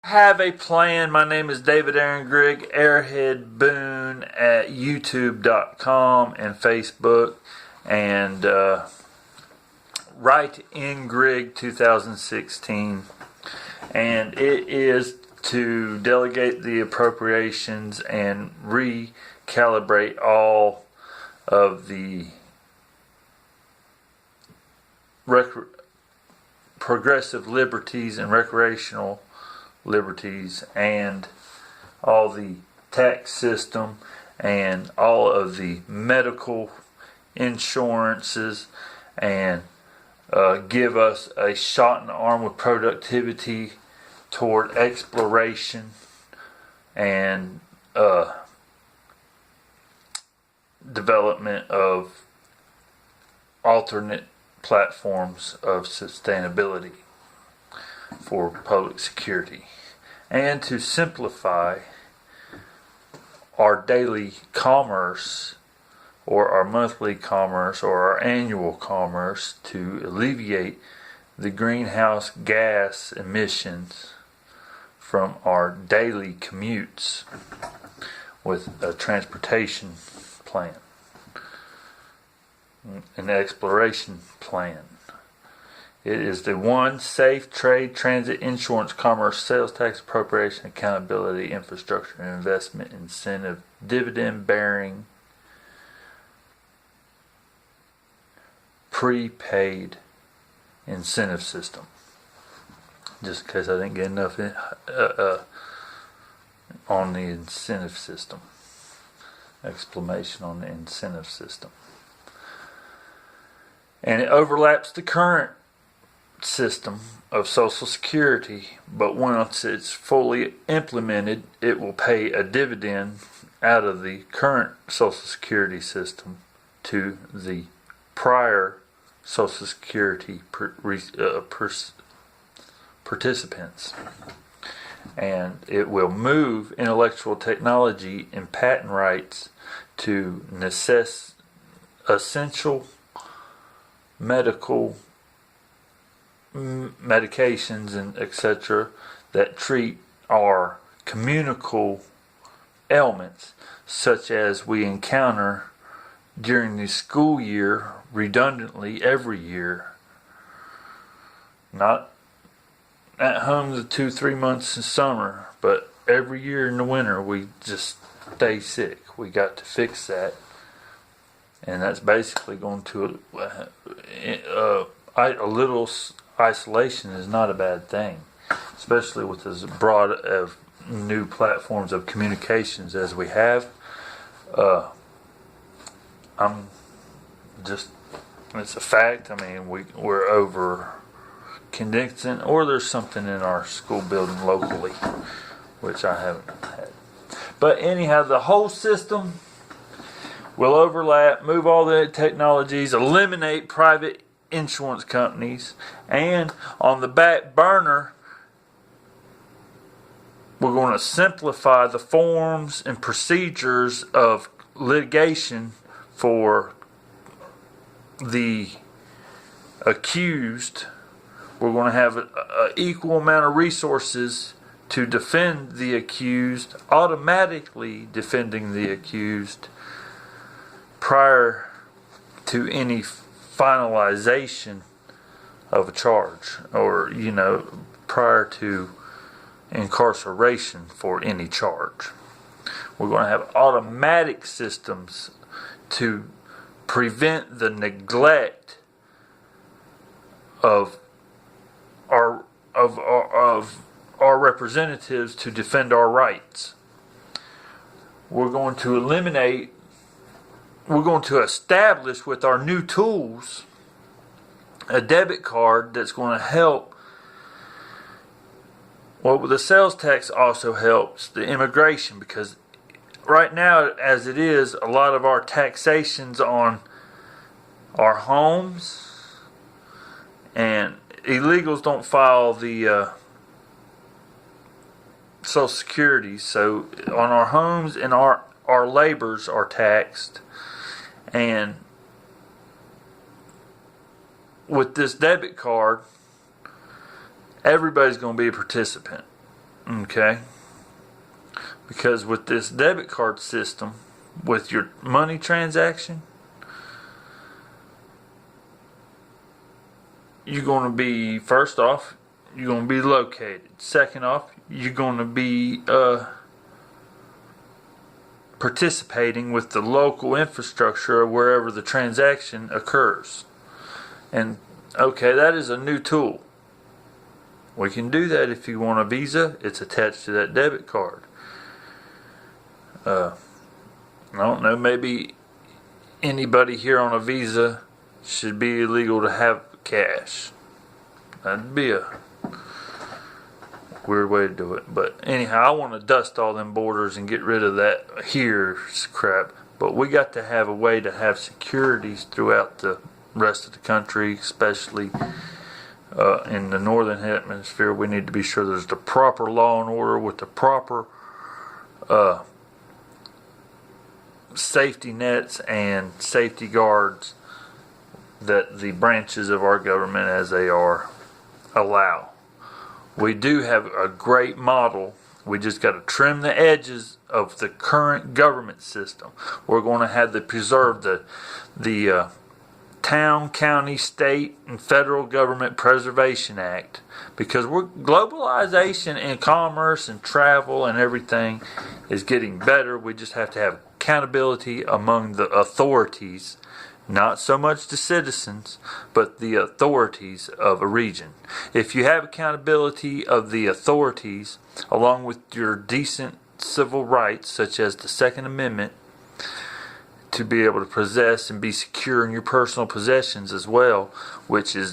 Have a plan. My name is David Aaron Grigg, Airhead Boone at YouTube.com and Facebook, and Right in Grigg 2016. And it is to delegate the appropriations and recalibrate all of the progressive liberties and recreational liberties and all the tax system and all of the medical insurances and give us a shot in the arm with productivity toward exploration and development of alternate platforms of sustainability for public security, and to simplify our daily commerce or our monthly commerce or our annual commerce to alleviate the greenhouse gas emissions from our daily commutes with a transportation plan, an exploration plan. It is the one safe trade, transit, insurance, commerce, sales tax, appropriation, accountability, infrastructure, and investment incentive, dividend bearing, prepaid incentive system. Just in case I didn't get enough on the incentive system. Exclamation on the incentive system. And it overlaps the current system of Social Security, but once it's fully implemented, it will pay a dividend out of the current Social Security system to the prior Social Security participants. And it will move intellectual technology and patent rights to essential medical medications and etc. that treat our communicable ailments, such as we encounter during the school year redundantly every year. Not at home the 2-3 months in summer, but every year in the winter we just stay sick. We got to fix that, and that's basically going to a little isolation is not a bad thing, especially with as broad of new platforms of communications as we have. I'm just, it's a fact. I mean, we're over condensing, or there's something in our school building locally, which I haven't had. But anyhow, the whole system will overlap, move all the technologies, eliminate private insurance companies, and on the back burner, we're going to simplify the forms and procedures of litigation for the accused. We're going to have an equal amount of resources to defend the accused, automatically defending the accused prior to any finalization of a charge, or prior to incarceration for any charge. We're going to have automatic systems to prevent the neglect of our representatives to defend our rights. We're going to establish with our new tools a debit card that's going to help. Well, the sales tax also helps the immigration, because right now, as it is, a lot of our taxations on our homes, and illegals don't file the Social Security, so on our homes and our labors are taxed. And with this debit card, everybody's going to be a participant. Okay? Because with this debit card system, with your money transaction, you're going to be, first off, you're going to be located. Second off, you're going to be participating with the local infrastructure of wherever the transaction occurs. And okay, that is a new tool. We can do that if you want a Visa. It's attached to that debit card. I don't know, maybe anybody here on a Visa should be illegal to have cash. That'd be a weird way to do it. But anyhow, I want to dust all them borders and get rid of that here's crap. But we got to have a way to have securities throughout the rest of the country, especially in the northern hemisphere. We need to be sure there's the proper law and order with the proper safety nets and safety guards that the branches of our government, as they are, allow. We do have a great model. We just got to trim the edges of the current government system. We're going to have to preserve the Town, County, State, and Federal Government Preservation Act, because globalization and commerce and travel and everything is getting better. We just have to have accountability among the authorities, not so much the citizens, but the authorities of a region. If you have accountability of the authorities, along with your decent civil rights, such as the Second Amendment, to be able to possess and be secure in your personal possessions as well, which has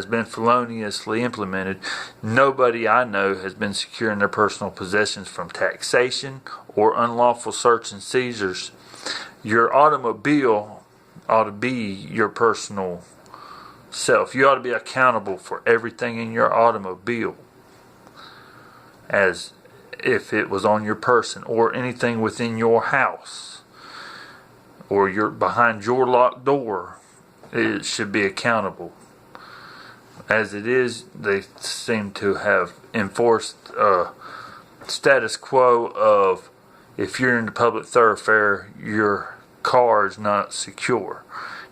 been feloniously implemented. Nobody I know has been secure in their personal possessions from taxation or unlawful search and seizures. Your automobile ought to be your personal self. You ought to be accountable for everything in your automobile as if it was on your person, or anything within your house or behind your locked door. It should be accountable. As it is, they seem to have enforced status quo of, if you're in the public thoroughfare, your car is not secure.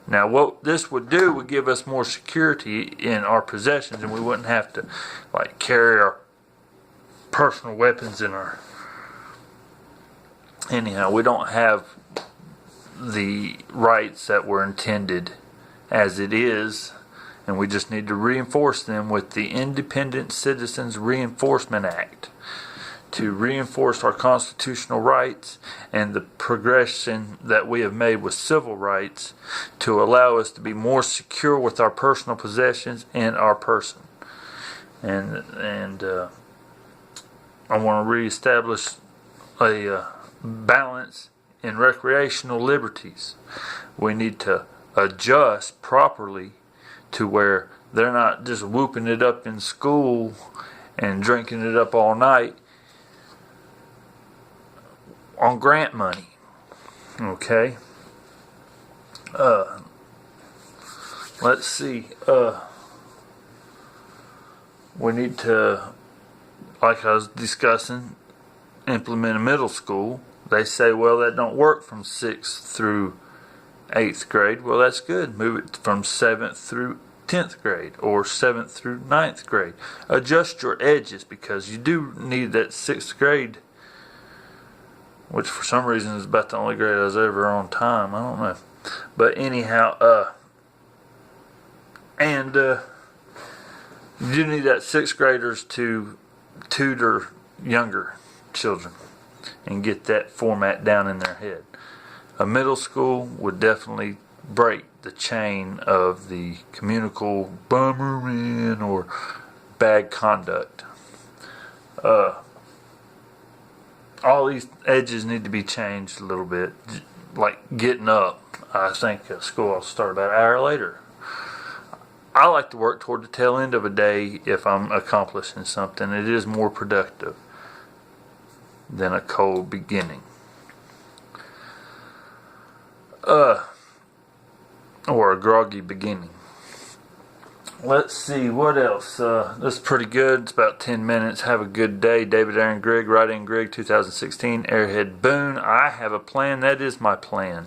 Now, what this would do would give us more security in our possessions, and we wouldn't have to carry our personal weapons in our. Anyhow, we don't have the rights that were intended as it is, and we just need to reinforce them with the Independent Citizens Reinforcement Act to reinforce our constitutional rights and the progression that we have made with civil rights to allow us to be more secure with our personal possessions and our person. And I want to reestablish a balance in recreational liberties. We need to adjust properly to where they're not just whooping it up in school and drinking it up all night on grant money. Okay? Let's see. We need to, like I was discussing, implement a middle school. They say, well, that don't work from 6th through 8th grade. Well, that's good. Move it from 7th through 10th grade or 7th through 9th grade. Adjust your edges, because you do need that 6th grade, which for some reason is about the only grade I was ever on time. I don't know. But anyhow, you do need that 6th graders to tutor younger children and get that format down in their head. A middle school would definitely break the chain of the communicable bummerman or bad conduct. All these edges need to be changed a little bit. Like getting up, I think school will start about an hour later. I like to work toward the tail end of a day if I'm accomplishing something. It is more productive than a cold beginning. Or a groggy beginning. Let's see, what else? This is pretty good. It's about 10 minutes. Have a good day. David Aaron Grigg, Right In Grigg, 2016. Airhead Boone, I have a plan. That is my plan.